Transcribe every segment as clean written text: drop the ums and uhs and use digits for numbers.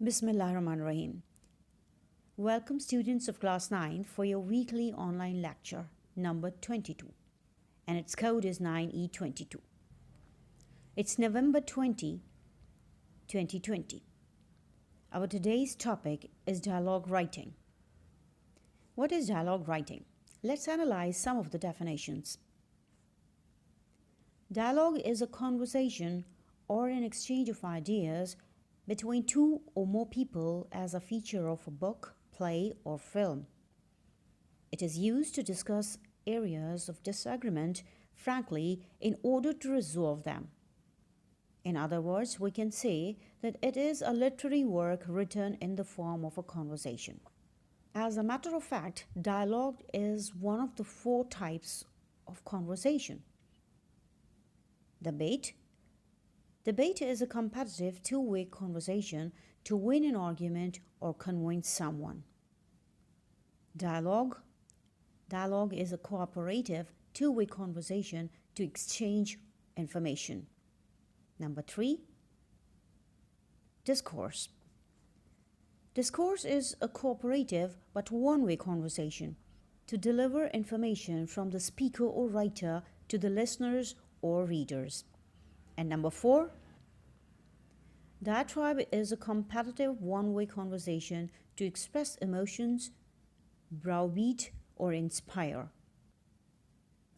Bismillahirrahmanirrahim. Welcome students of class 9 for your weekly online lecture number 22 and its code is 9E22. It's November 2020. Our today's topic is dialogue writing. What is dialogue writing? Let's analyze some of the definitions. Dialogue is a conversation or an exchange of ideas between two or more people as a feature of a book, play, or film. It is used to discuss areas of disagreement frankly in order to resolve them. In other words, we can say that it is a literary work written in the form of a conversation. As a matter of fact, dialogue is one of the four types of conversation. Debate. Debate is a competitive two-way conversation to win an argument or convince someone. Dialogue. Dialogue is a cooperative two-way conversation to exchange information. Number 3, discourse. Discourse is a cooperative but one-way conversation to deliver information from the speaker or writer to the listeners or readers. And number 4, diatribe is a competitive one-way conversation to express emotions, browbeat, or inspire.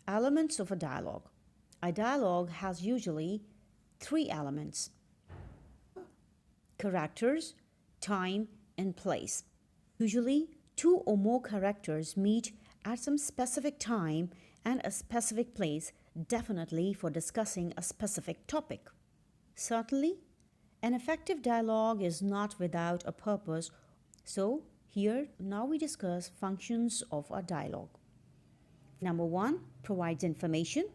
Elements of a dialogue. A dialogue has usually 3 elements: characters, time, and place. Usually, 2 or more characters meet at some specific time and a specific place, definitely for discussing a specific topic. Certainly, an effective dialogue is not without a purpose, so here now we discuss functions of a dialogue. Number 1, provides information.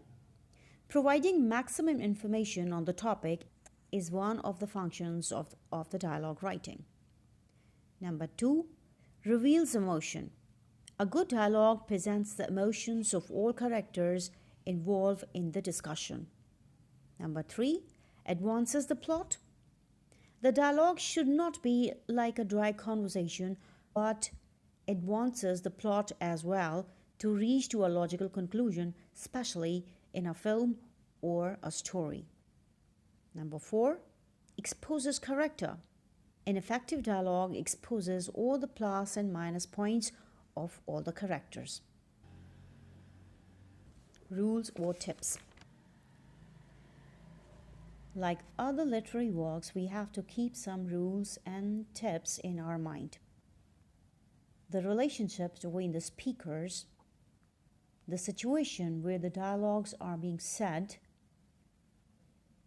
Providing maximum information on the topic is one of the functions of the dialogue writing. Number 2, reveals emotion. A good dialogue presents the emotions of all characters involved in the discussion. Number 3, advances the plot. The dialogue should not be like a dry conversation, but advances the plot as well to reach to a logical conclusion, especially in a film or a story. Number 4, exposes character. An effective dialogue exposes all the plus and minus points of all the characters. Rules or tips. Like other literary works, we have to keep some rules and tips in our mind. The relationship between the speakers, the situation where the dialogues are being said,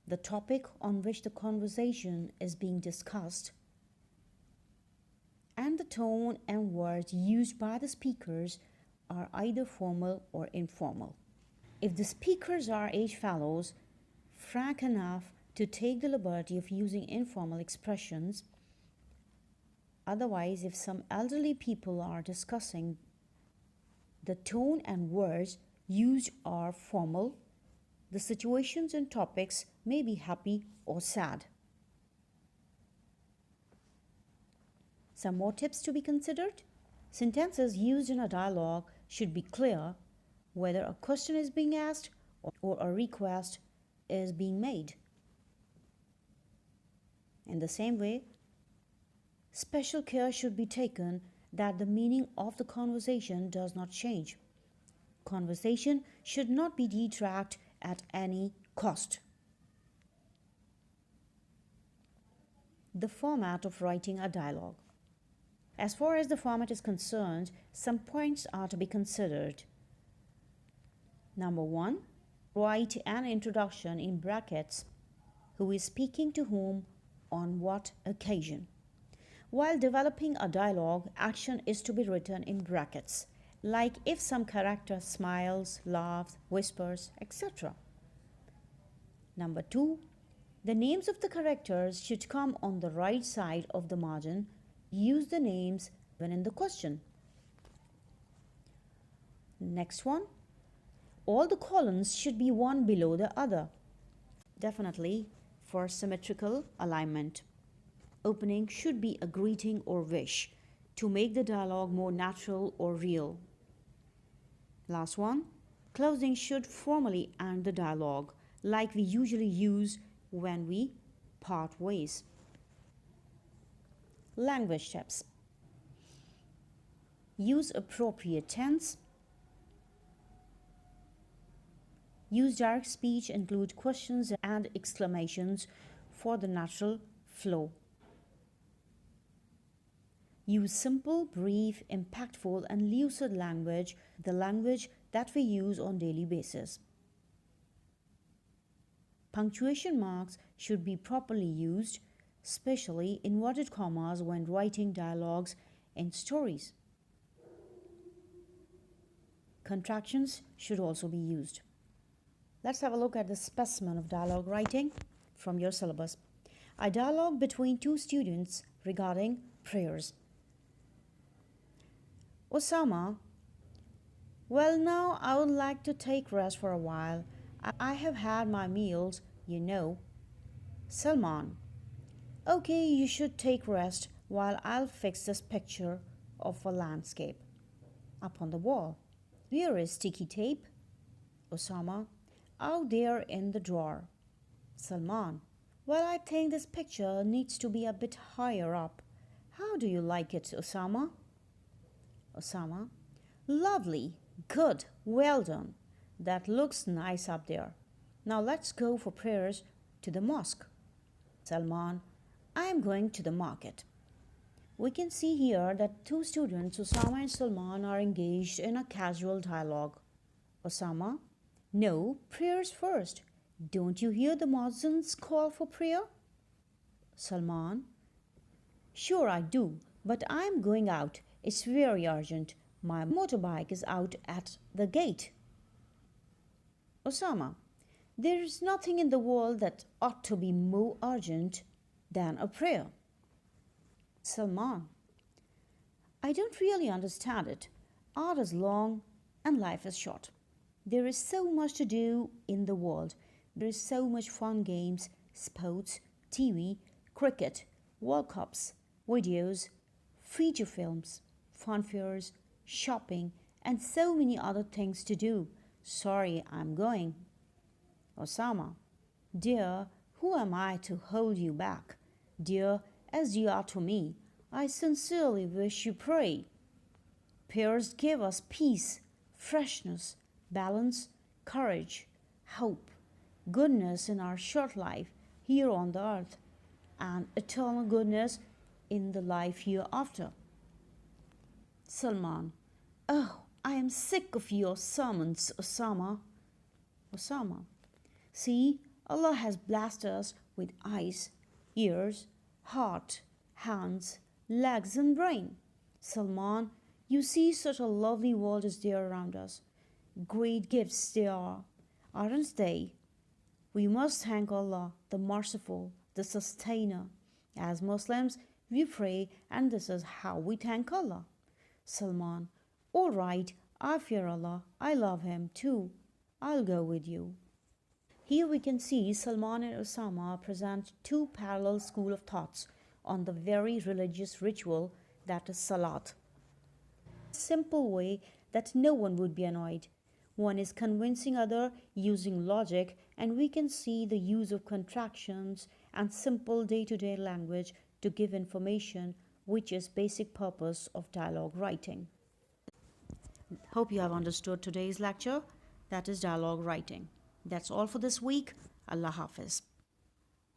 the topic on which the conversation is being discussed, and the tone and words used by the speakers are either formal or informal. If the speakers are age fellows, frank enough to take the liberty of using informal expressions. Otherwise, if some elderly people are discussing, the tone and words used are formal. The situations and topics may be happy or sad. Some more tips to be considered. Sentences used in a dialogue should be clear whether a question is being asked or a request is being made. In the same way, special care should be taken that the meaning of the conversation does not change. Conversation should not be detract at any cost. The format of writing a dialogue. As far as the format is concerned, some points are to be considered. Number 1, write an introduction in brackets. Who is speaking to whom, on what occasion. While developing a dialogue, action is to be written in brackets, like if some character smiles, laughs, whispers, etc. Number 2, the names of the characters should come on the right side of the margin. Use the names when in the question. Next one, all the columns should be one below the other, definitely for symmetrical alignment. Opening should be a greeting or wish to make the dialogue more natural or real. Last one. Closing should formally end the dialogue, like we usually use when we part ways. Language tips. Use appropriate tense. Use direct speech, include questions and exclamations for the natural flow. Use simple, brief, impactful, and lucid language, the language that we use on daily basis. Punctuation marks should be properly used, especially inverted commas when writing dialogues and stories. Contractions should also be used. Let's have a look at the specimen of dialogue writing from your syllabus. A dialogue between two students regarding prayers. Osama, well, now I would like to take rest for a while. I have had my meals, you know. Salman, okay, you should take rest while I'll fix this picture of a landscape up on the wall. Where is sticky tape? Osama, out there in the drawer. Salman, well, I think this picture needs to be a bit higher up. How do you like it, Osama? Osama, lovely, good, well done. That looks nice up there. Now let's go for prayers to the mosque. Salman, I am going to the market. We can see here that two students, Osama and Salman, are engaged in a casual dialogue. Osama, no, prayers first. Don't you hear the muezzin's call for prayer? Salman, sure I do, but I'm going out. It's very urgent. My motorbike is out at the gate. Osama, there is nothing in the world that ought to be more urgent than a prayer. Salman, I don't really understand it. Art is long and life is short. There is so much to do in the world. There is so much fun games, sports, TV, cricket, World Cups, videos, feature films, fun fairs, shopping, and so many other things to do. Sorry, I'm going. Osama, dear, who am I to hold you back? Dear, as you are to me, I sincerely wish you pray. Prayers give us peace, freshness, balance, courage, hope, goodness in our short life here on the earth, and eternal goodness in the life hereafter. Salman, oh, I am sick of your sermons, Osama. Osama, see, Allah has blessed us with eyes, ears, heart, hands, legs, and brain. Salman, you see such a lovely world is there around us. Great gifts they are, aren't they? We must thank Allah, the merciful, the sustainer. As Muslims, we pray, and this is how we thank Allah. Salman, all right, I fear Allah. I love Him too. I'll go with you. Here we can see Salman and Osama present two parallel school of thoughts on the very religious ritual that is Salat. Simple way that no one would be annoyed. One is convincing other using logic, and we can see the use of contractions and simple day-to-day language to give information, which is basic purpose of dialogue writing. Hope you have understood today's lecture, that is dialogue writing. That's all for this week. Allah Hafiz.